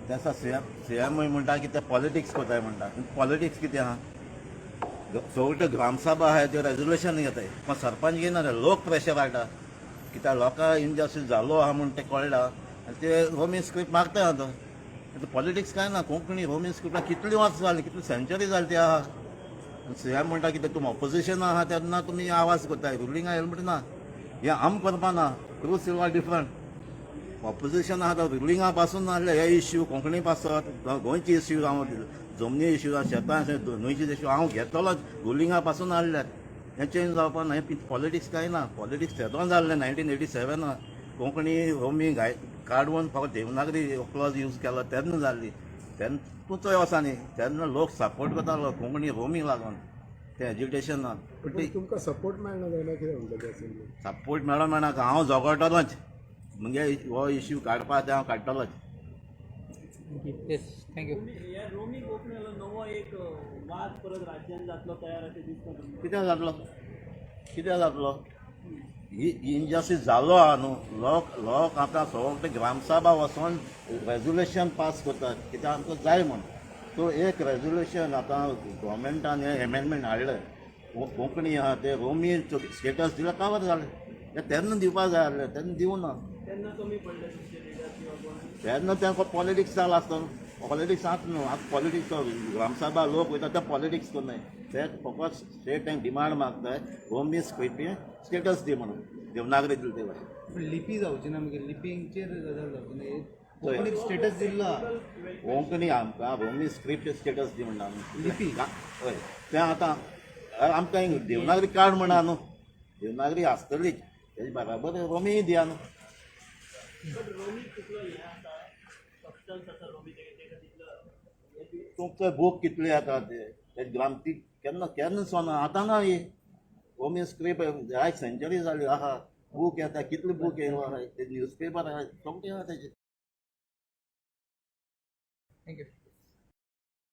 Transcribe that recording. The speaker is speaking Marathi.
त्याचा सीएम म्हणटा की ते पॉलिटिक्स कोताय म्हणटा पॉलिटिक्स कितें आहा सगळ्यो ग्रामसभा आहाय त्यो रेजोल्युशन घेताय पण सरपंच घेयना रे लोक प्रेशर हाडटा कित्याक लोकांक इनजस्टीस जालो आहा म्हणून तें कळटा आनी ते होम स्क्रिप्ट मागताय आतां पॉलिटिक्स काय ना कोंकणी होम स्क्रिप्टाक कितली वर्स जाली कितली सेंचुरी जाली ती आहा सीएम म्हणटा कितें तुमी ऑपोजिशन आहा तेन्ना तुमी आवाज करताय रुलिंगा येयला म्हणटा ना हें आम करपा ना रूल्स आर डिफरंट ऑपोजिशन आहा तो रुलिंगा पासून नासले हे इश्यू कोंकणी पासत गोंयचे इश्यू हांव जमनी इश्यू शेतां न्हंयचे इश्यू हांव घेतलोच रुलिंगा पासून हाडल्यात हें चेंज जावपा ना हें पॉलिटिक्स काय ना पॉलिटिक्स तेदोन जाल्लें 1987 कोंकणी होमी काडून फकत देवनागरी क्लॉज यूज केलो तेन्ना जाल्ली तेन्ना चोय वसा न्ही तेन्ना लोक सपोर्ट करतालो कोंकणी रोमी लागून तें एज्युकेशन ना पूण तुमकां सपोर्ट मेळना जायना कितें म्हणटा तें सपोर्ट मेळना हांव झगडटलोच म्हणजे हो इश्यू काडपा ते हांव काडटलोच. थँक्यू. रोमी कोंकणीलो नवो एक वाद परत राज्यान जातलो तयार अशें दिसता कित्याक जातलो ही इनजस्टीस जालो आहा न्हू लोक आतां सगळे ग्रामसभा वचोन रेजोल्युशन पास करतात कित्याक आमकां जाय म्हण तो एक रेजोल्युशन आतां गव्हर्मेंटान हे एमेंडमेंट हाडलें कोंकणी आहा ते रोमी स्टेटस दिला कावर जालें हें तेन्ना दिवपाक जाय आसलें तेन्ना दिवं ना तेन्ना तेंको पॉलिटिक्स जालां आसतलो पॉलिटिक्स आतां न्हू आतां पॉलिटिक्स ग्रामसभा लोक वयता ते पॉलिटिक्स करनाय ते फकत स्टेट तांकां डिमांड मागताय होम स्क्रिप्ट स्टेटस दी म्हणून देवनागरी दिले ते भाशेन लिपी जावची ना मागीर लिपींचेर गजाल जावची ना कोंकणीक स्टेटस दिला कोंकणी आमकां होम स्क्रिप्ट स्टेटस दी म्हणटा लिपी हय तें आतां आमकां देवनागरी कार्ड म्हणा न्हू देवनागरी आसतलीच तेजे बराबर रोमी दिया न्हू तुमचो बूक कितले येता ते ग्रामती केन्ना सोना आतां ना ही होम स्क्रिप्ट जाय सेंचुरी जाली आहा बूक येता कितले बूक येयलो आहा ते न्यूजपेपर आहा सोमतें आहा तेजें. थँक्यू.